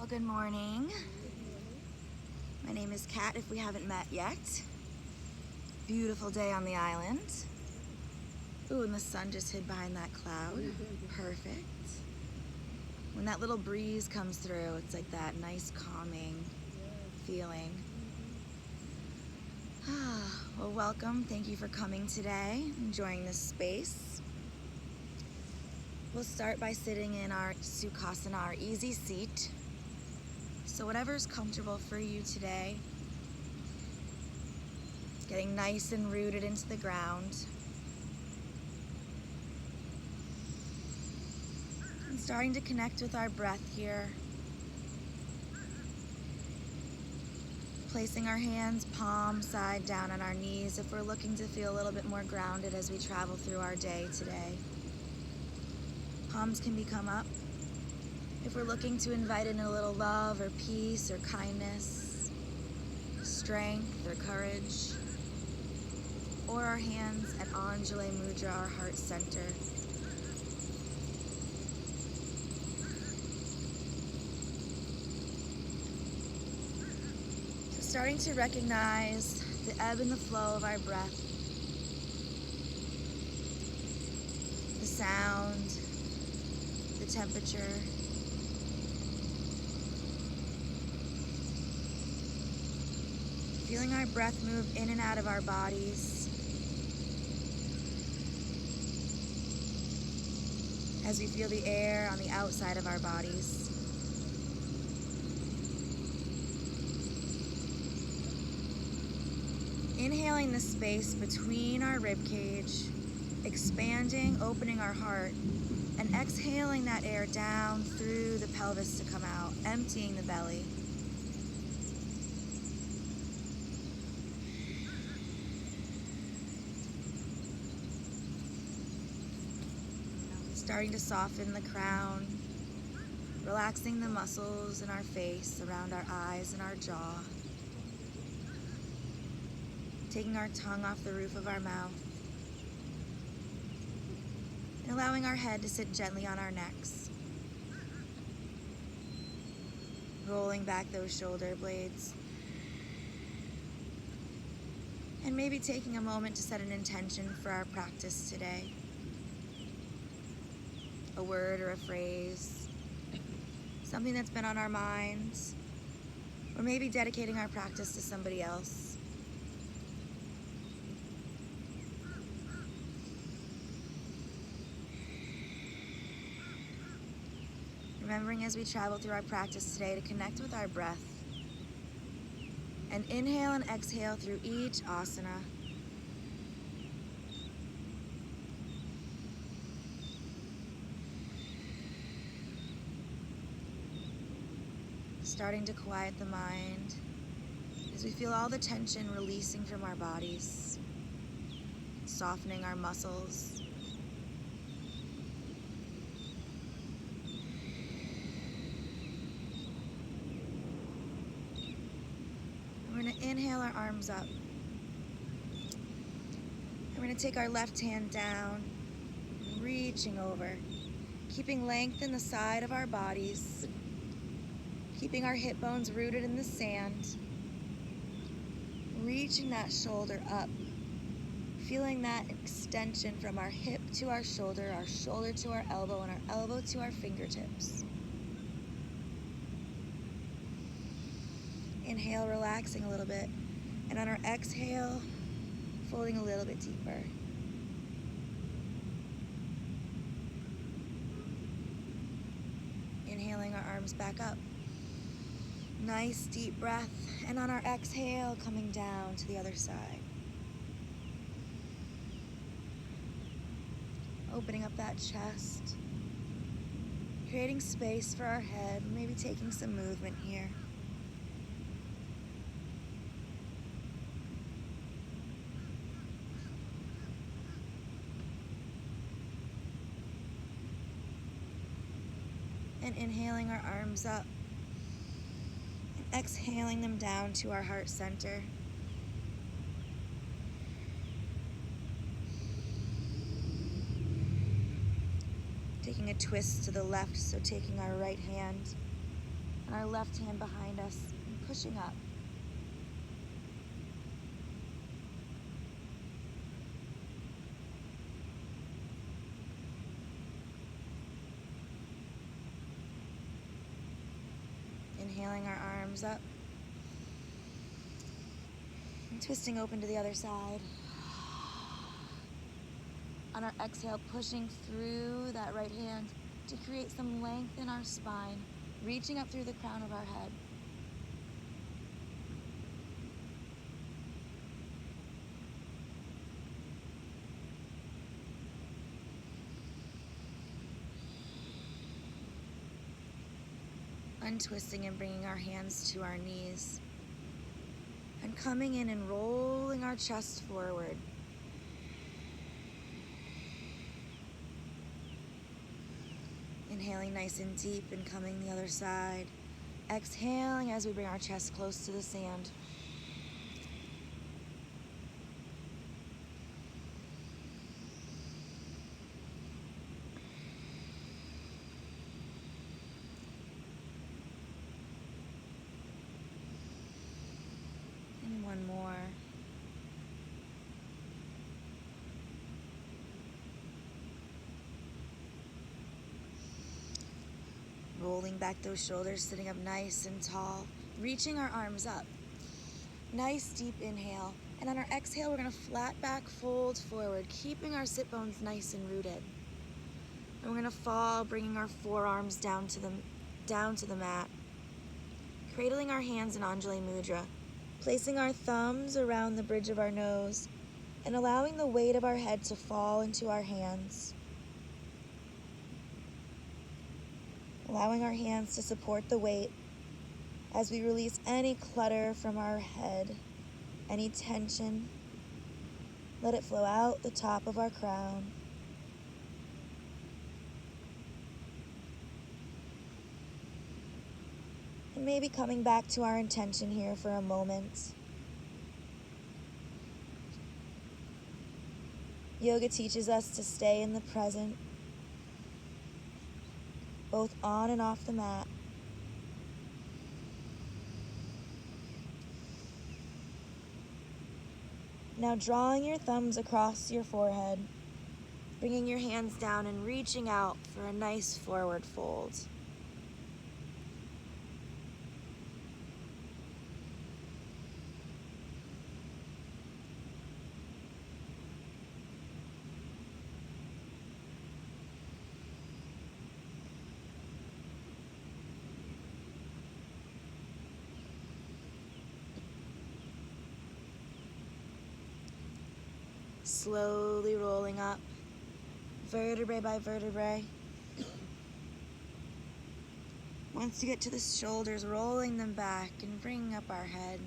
Well, good morning. My name is Kat, if we haven't met yet. Beautiful day on the island. Ooh, and the sun just hid behind that cloud. Perfect. When that little breeze comes through, it's like that nice calming feeling. Well, welcome. Thank you for coming today, enjoying this space. We'll start by sitting in our Sukhasana, our easy seat. So whatever's comfortable for you today. Getting nice and rooted into the ground. And starting to connect with our breath here. Placing our hands palm side down on our knees if we're looking to feel a little bit more grounded as we travel through our day today. Palms can become up if we're looking to invite in a little love or peace or kindness, strength or courage. Or our hands at Anjali Mudra, our heart center. So starting to recognize the ebb and the flow of our breath, the sound, the temperature. Feeling our breath move in and out of our bodies. As we feel the air on the outside of our bodies. Inhaling the space between our rib cage, expanding, opening our heart, and exhaling that air down through the pelvis to come out, emptying the belly. Starting to soften the crown, relaxing the muscles in our face, around our eyes and our jaw. Taking our tongue off the roof of our mouth. And allowing our head to sit gently on our necks. Rolling back those shoulder blades. And maybe taking a moment to set an intention for our practice today. A word or a phrase, something that's been on our minds, or maybe dedicating our practice to somebody else. Remembering as we travel through our practice today to connect with our breath and inhale and exhale through each asana. Starting to quiet the mind as we feel all the tension releasing from our bodies, softening our muscles. We're going to inhale our arms up. We're going to take our left hand down, reaching over, keeping length in the side of our bodies. Keeping our hip bones rooted in the sand. Reaching that shoulder up. Feeling that extension from our hip to our shoulder to our elbow, and our elbow to our fingertips. Inhale, relaxing a little bit. And on our exhale, folding a little bit deeper. Inhaling our arms back up. Nice deep breath, and on our exhale, coming down to the other side. Opening up that chest, creating space for our head, maybe taking some movement here. And inhaling our arms up. Exhaling them down to our heart center. Taking a twist to the left, so taking our right hand and our left hand behind us, and pushing up. Inhaling our arms up and twisting open to the other side. On our exhale, pushing through that right hand to create some length in our spine, reaching up through the crown of our head. Untwisting and bringing our hands to our knees. And coming in and rolling our chest forward. Inhaling nice and deep and coming the other side. Exhaling as we bring our chest close to the sand. And one more. Rolling back those shoulders, sitting up nice and tall, reaching our arms up. Nice deep inhale. And on our exhale, we're gonna flat back fold forward, keeping our sit bones nice and rooted. And we're gonna fall, bringing our forearms down to the mat. Cradling our hands in Anjali Mudra, placing our thumbs around the bridge of our nose, and allowing the weight of our head to fall into our hands. Allowing our hands to support the weight as we release any clutter from our head, any tension. Let it flow out the top of our crown. And maybe coming back to our intention here for a moment. Yoga teaches us to stay in the present, both on and off the mat. Now drawing your thumbs across your forehead, bringing your hands down and reaching out for a nice forward fold. Slowly rolling up, vertebrae by vertebrae. Once you get to the shoulders, rolling them back and bringing up our head.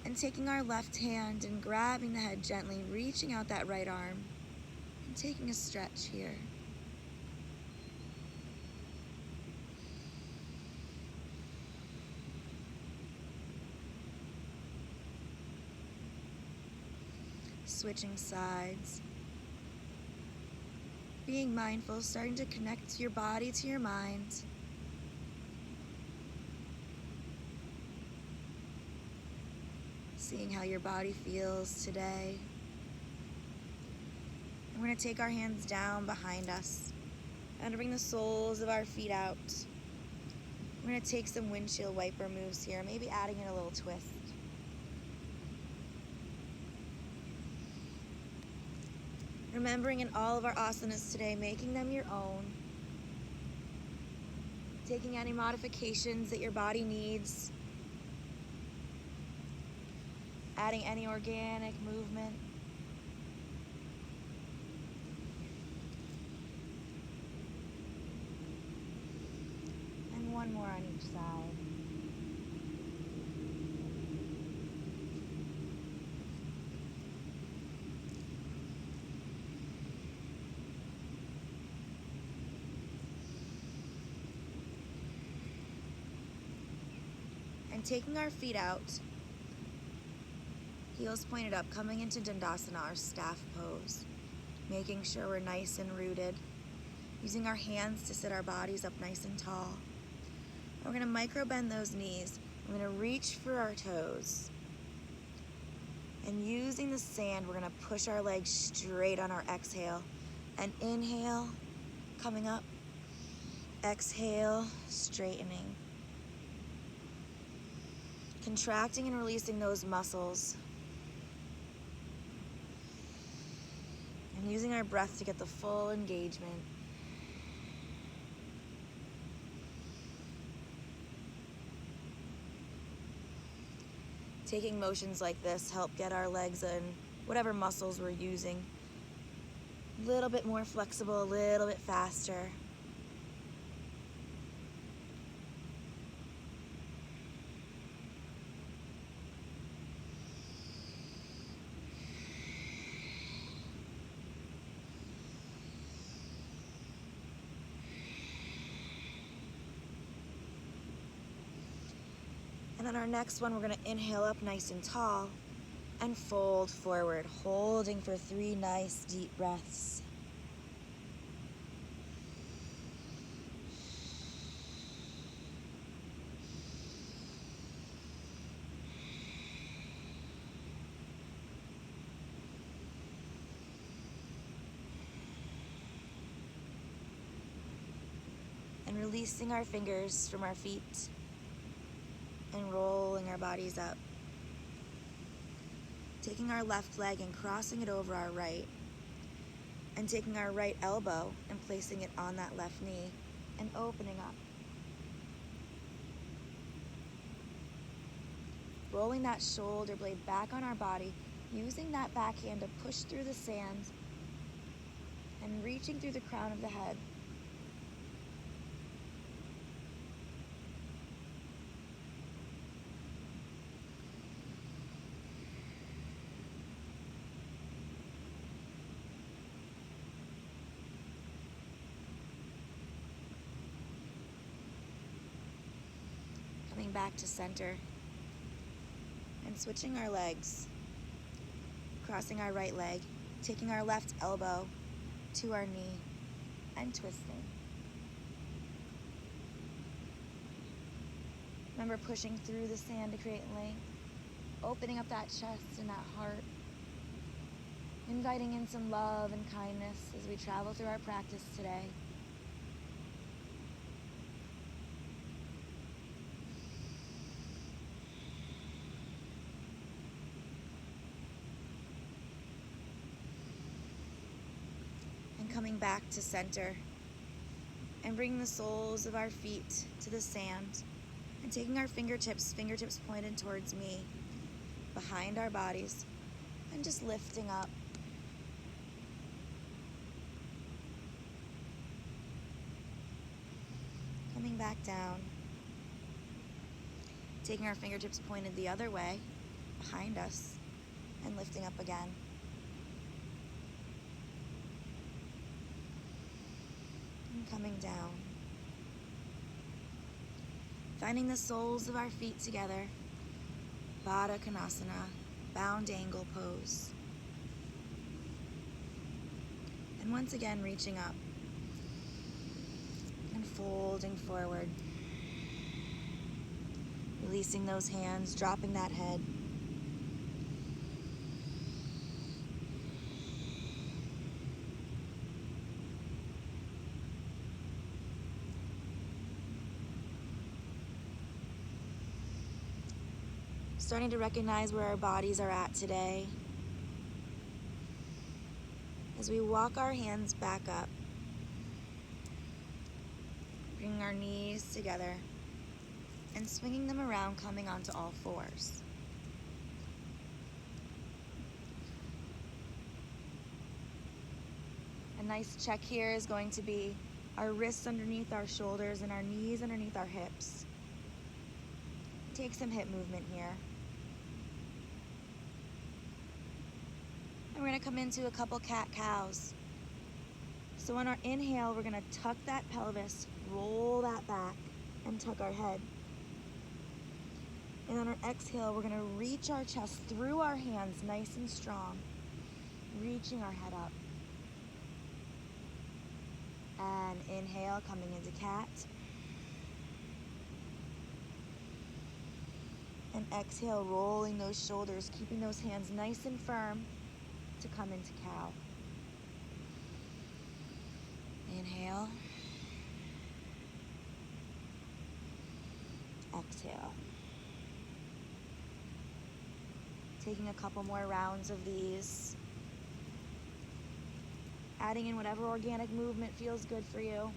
And taking our left hand and grabbing the head gently, reaching out that right arm, and taking a stretch here. Switching sides. Being mindful, starting to connect your body to your mind. Seeing how your body feels today. And we're going to take our hands down behind us and bring the soles of our feet out. We're going to take some windshield wiper moves here, maybe adding in a little twist. Remembering in all of our asanas today, making them your own. Taking any modifications that your body needs. Adding any organic movement. And one more on each side. And taking our feet out, heels pointed up, coming into Dandasana, our staff pose. Making sure we're nice and rooted. Using our hands to sit our bodies up nice and tall. We're going to micro bend those knees. We're going to reach for our toes. And using the sand, we're going to push our legs straight on our exhale. And inhale, coming up. Exhale, straightening. Contracting and releasing those muscles. And using our breath to get the full engagement. Taking motions like this help get our legs and whatever muscles we're using a little bit more flexible, a little bit faster. And on our next one, we're going to inhale up nice and tall and fold forward, holding for 3 nice deep breaths. And releasing our fingers from our feet and rolling our bodies up. Taking our left leg and crossing it over our right. And taking our right elbow and placing it on that left knee and opening up. Rolling that shoulder blade back on our body, using that back hand to push through the sand and reaching through the crown of the head. Coming back to center and switching our legs, crossing our right leg, taking our left elbow to our knee and twisting. Remember pushing through the sand to create length, opening up that chest and that heart, inviting in some love and kindness as we travel through our practice today. Coming back to center and bringing the soles of our feet to the sand and taking our fingertips pointed towards me, behind our bodies, and just lifting up. Coming back down, taking our fingertips pointed the other way, behind us, and lifting up again. Coming down. Finding the soles of our feet together. Baddha Konasana, bound angle pose. And once again, reaching up and folding forward. Releasing those hands, dropping that head. Starting to recognize where our bodies are at today. As we walk our hands back up, bringing our knees together and swinging them around, coming onto all fours. A nice check here is going to be our wrists underneath our shoulders and our knees underneath our hips. Take some hip movement here. And we're going to come into a couple cat-cows. So on our inhale, we're going to tuck that pelvis, roll that back, and tuck our head. And on our exhale, we're going to reach our chest through our hands nice and strong, reaching our head up. And inhale, coming into cat. And exhale, rolling those shoulders, keeping those hands nice and firm to come into cow. Inhale. Exhale. Taking a couple more rounds of these. Adding in whatever organic movement feels good for you.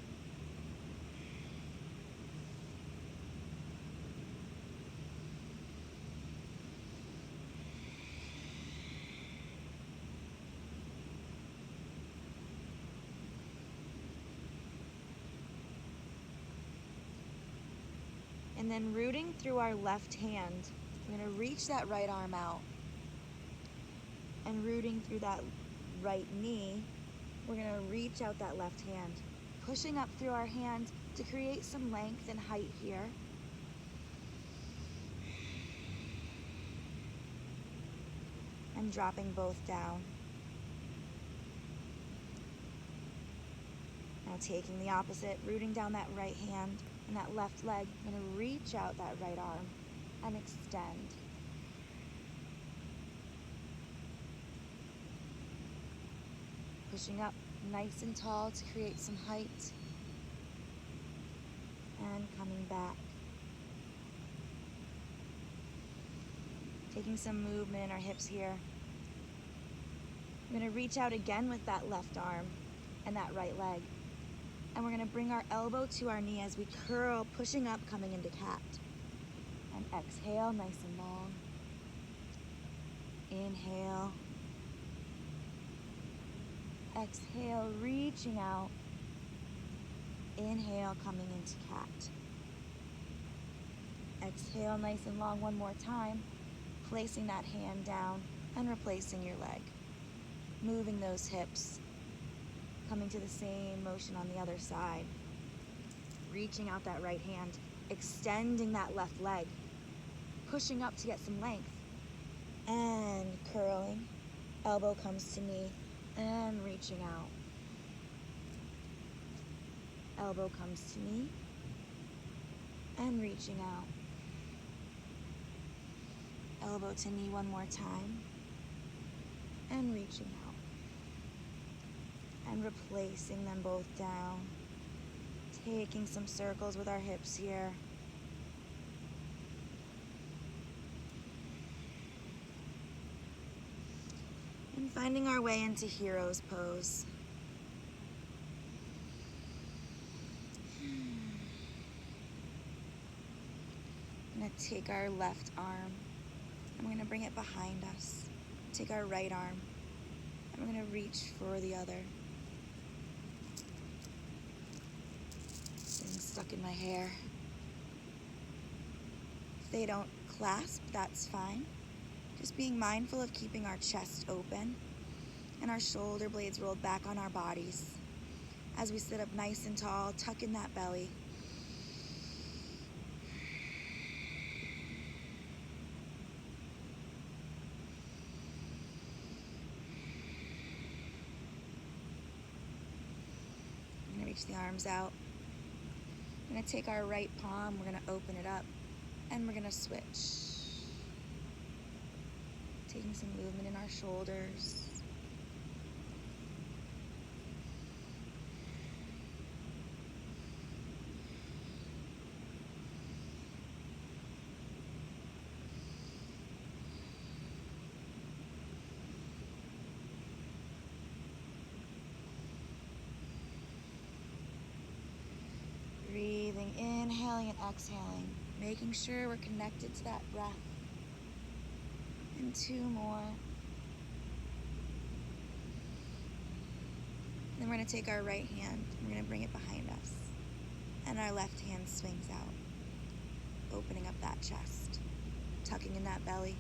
And then rooting through our left hand, we're going to reach that right arm out. And rooting through that right knee, we're going to reach out that left hand. Pushing up through our hand to create some length and height here. And dropping both down. Now taking the opposite, rooting down that right hand and that left leg. I'm going to reach out that right arm and extend. Pushing up nice and tall to create some height. And coming back. Taking some movement in our hips here. I'm going to reach out again with that left arm and that right leg. And we're going to bring our elbow to our knee as we curl, pushing up, coming into cat. And exhale, nice and long. Inhale. Exhale, reaching out. Inhale, coming into cat. Exhale, nice and long one more time. Placing that hand down and replacing your leg. Moving those hips. Coming to the same motion on the other side. Reaching out that right hand. Extending that left leg. Pushing up to get some length. And curling. Elbow comes to knee. And reaching out. Elbow comes to knee. And reaching out. Elbow to knee one more time. And reaching out. And replacing them both down. Taking some circles with our hips here. And finding our way into hero's pose. I'm going to take our left arm. I'm going to bring it behind us. Take our right arm. And we're going to reach for the other. Getting stuck in my hair. If they don't clasp, that's fine. Just being mindful of keeping our chest open and our shoulder blades rolled back on our bodies. As we sit up nice and tall, tuck in that belly. I'm going to reach the arms out. We're going to take our right palm, we're going to open it up, and we're going to switch. Taking some movement in our shoulders. Breathing, inhaling and exhaling, making sure we're connected to that breath. And two more. Then we're going to take our right hand, we're going to bring it behind us. And our left hand swings out, opening up that chest, tucking in that belly.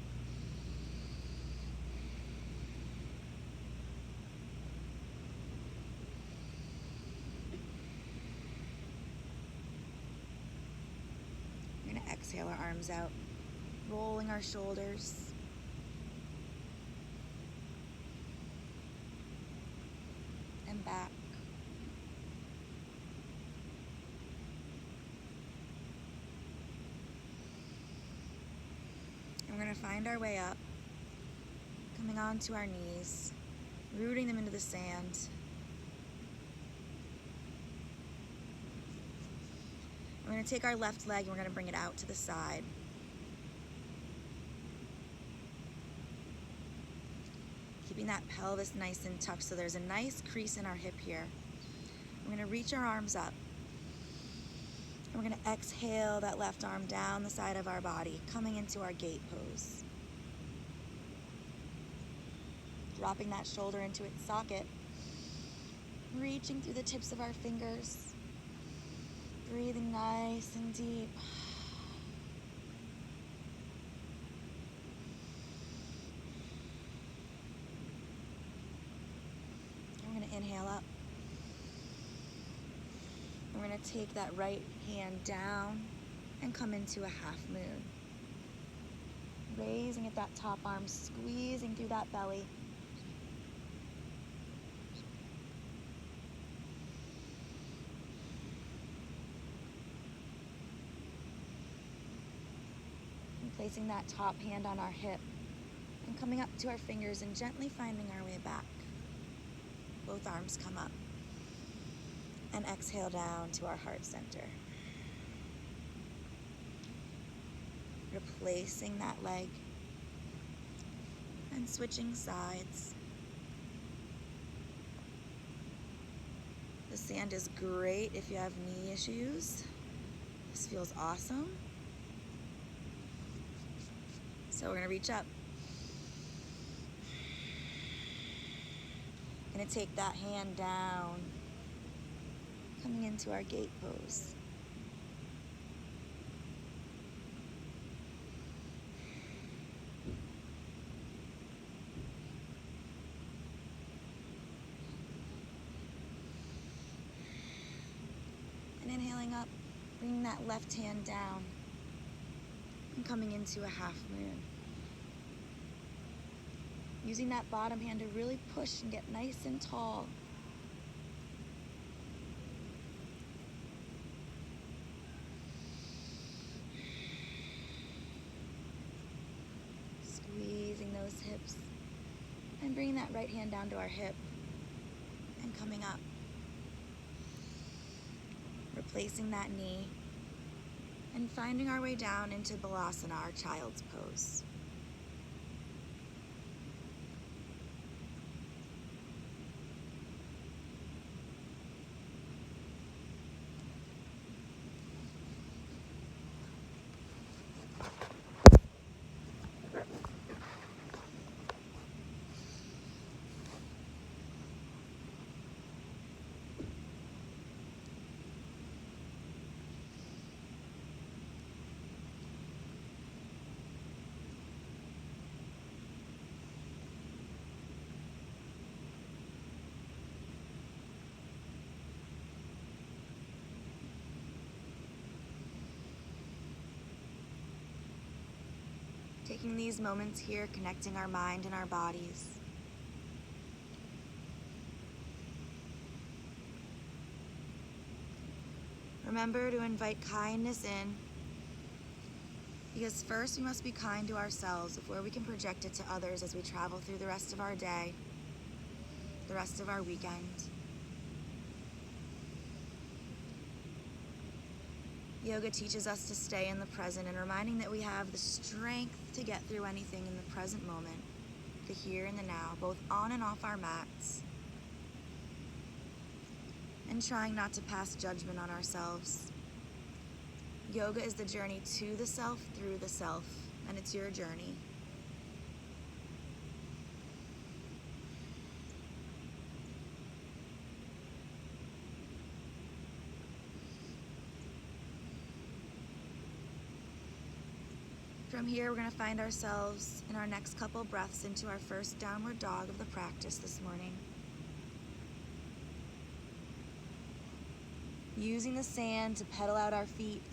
We're going to exhale our arms out, rolling our shoulders. And back. find our way up, coming onto our knees, rooting them into the sand. We're going to take our left leg and we're going to bring it out to the side. Keeping that pelvis nice and tucked so there's a nice crease in our hip here. We're going to reach our arms up. And we're going to exhale that left arm down the side of our body, coming into our gate pose. Dropping that shoulder into its socket. Reaching through the tips of our fingers. Breathing nice and deep. We're going to inhale up. We're going to take that right hand down and come into a half moon. Raising at that top arm, squeezing through that belly. And placing that top hand on our hip and coming up to our fingers and gently finding our way back. Both arms come up. And exhale down to our heart center. Replacing that leg and switching sides. The sand is great if you have knee issues. This feels awesome. So we're going to reach up. Going to take that hand down. Coming into our gate pose. And inhaling up, bringing that left hand down and coming into a half moon. Using that bottom hand to really push and get nice and tall. Those hips and bringing that right hand down to our hip and coming up, replacing that knee and finding our way down into Balasana, our child's pose. Taking these moments here, connecting our mind and our bodies. Remember to invite kindness in, because first we must be kind to ourselves before we can project it to others as we travel through the rest of our day, the rest of our weekend. Yoga teaches us to stay in the present and reminding that we have the strength to get through anything in the present moment, the here and the now, both on and off our mats. And trying not to pass judgment on ourselves. Yoga is the journey to the self through the self, and it's your journey. From here, we're going to find ourselves in our next couple breaths into our first downward dog of the practice this morning. Using the sand to pedal out our feet.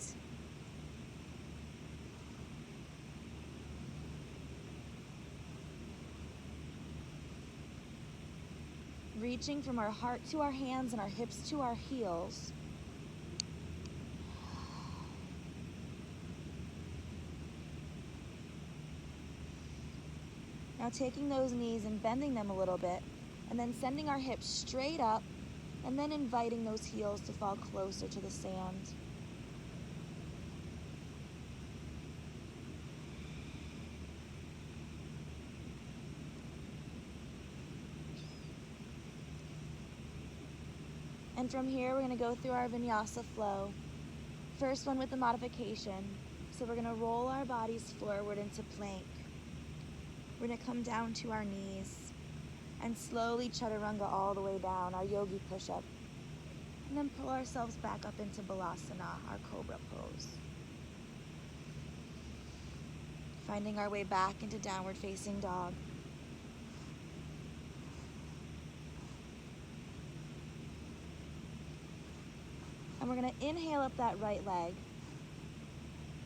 Reaching from our heart to our hands and our hips to our heels. Now taking those knees and bending them a little bit, and then sending our hips straight up, and then inviting those heels to fall closer to the sand. And from here, we're going to go through our vinyasa flow. First one with the modification. So we're going to roll our bodies forward into plank. We're going to come down to our knees and slowly chaturanga all the way down, our yogi push-up. And then pull ourselves back up into balasana, our cobra pose. Finding our way back into downward facing dog. And we're going to inhale up that right leg.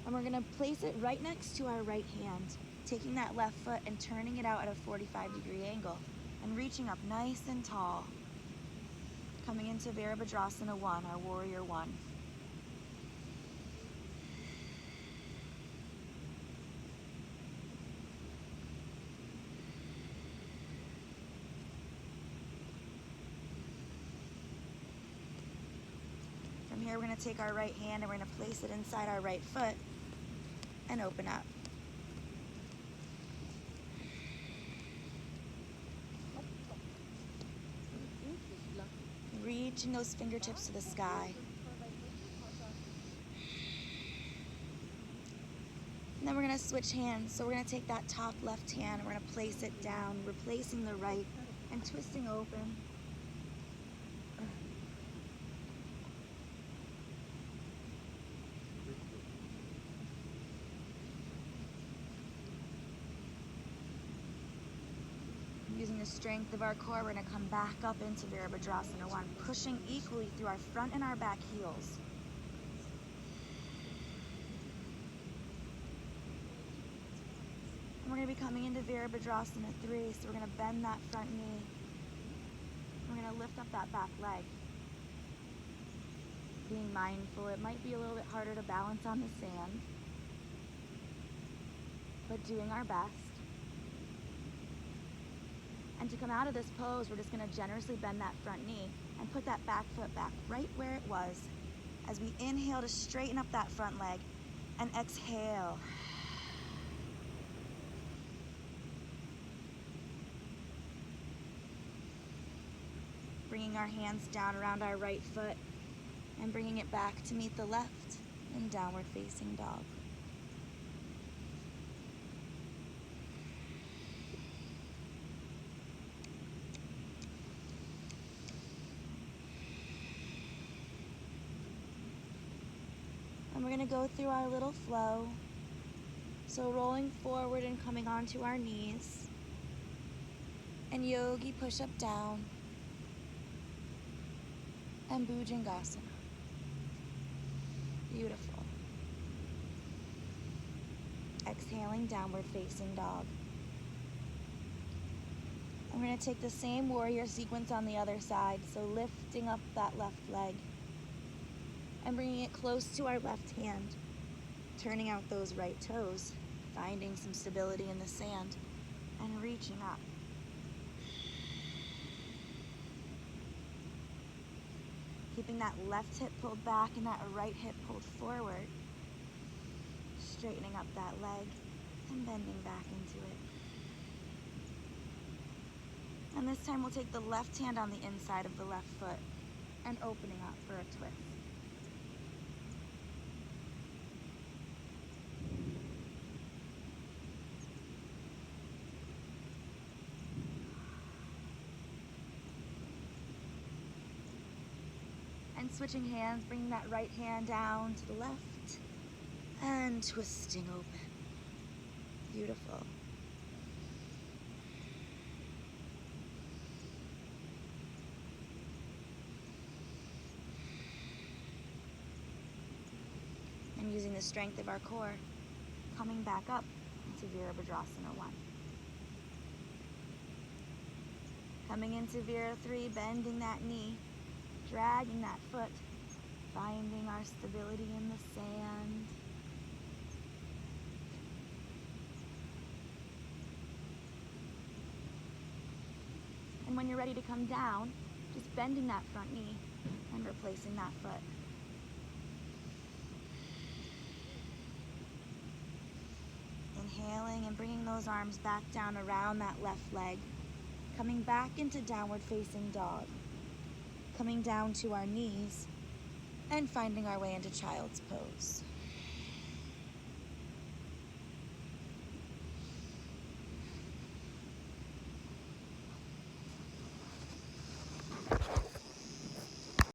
And we're going to place it right next to our right hand, taking that left foot and turning it out at a 45-degree angle and reaching up nice and tall. Coming into Virabhadrasana 1, our warrior 1. From here, we're going to take our right hand and we're going to place it inside our right foot and open up. Reaching those fingertips to the sky. And then we're going to switch hands. So we're going to take that top left hand and we're going to place it down, replacing the right and twisting open. Using the strength of our core, we're going to come back up into Virabhadrasana 1, pushing equally through our front and our back heels. And we're going to be coming into Virabhadrasana 3, so we're going to bend that front knee. We're going to lift up that back leg. Being mindful, it might be a little bit harder to balance on the sand, but doing our best. And to come out of this pose, we're just going to generously bend that front knee and put that back foot back right where it was as we inhale to straighten up that front leg and exhale. Bringing our hands down around our right foot and bringing it back to meet the left in downward facing dog. And we're going to go through our little flow. So rolling forward and coming onto our knees. And yogi push up down. And Bhujangasana. Beautiful. Exhaling, downward facing dog. And we're going to take the same warrior sequence on the other side. So lifting up that left leg. And bringing it close to our left hand, turning out those right toes, finding some stability in the sand, and reaching up. Keeping that left hip pulled back and that right hip pulled forward, straightening up that leg and bending back into it. And this time we'll take the left hand on the inside of the left foot and opening up for a twist. And switching hands, bringing that right hand down to the left and twisting open. Beautiful. And using the strength of our core, coming back up into Virabhadrasana 1. Coming into Vira 3, bending that knee, dragging that foot, finding our stability in the sand. And when you're ready to come down, just bending that front knee and replacing that foot. Inhaling and bringing those arms back down around that left leg. Coming back into downward facing dog. Coming down to our knees and finding our way into child's pose.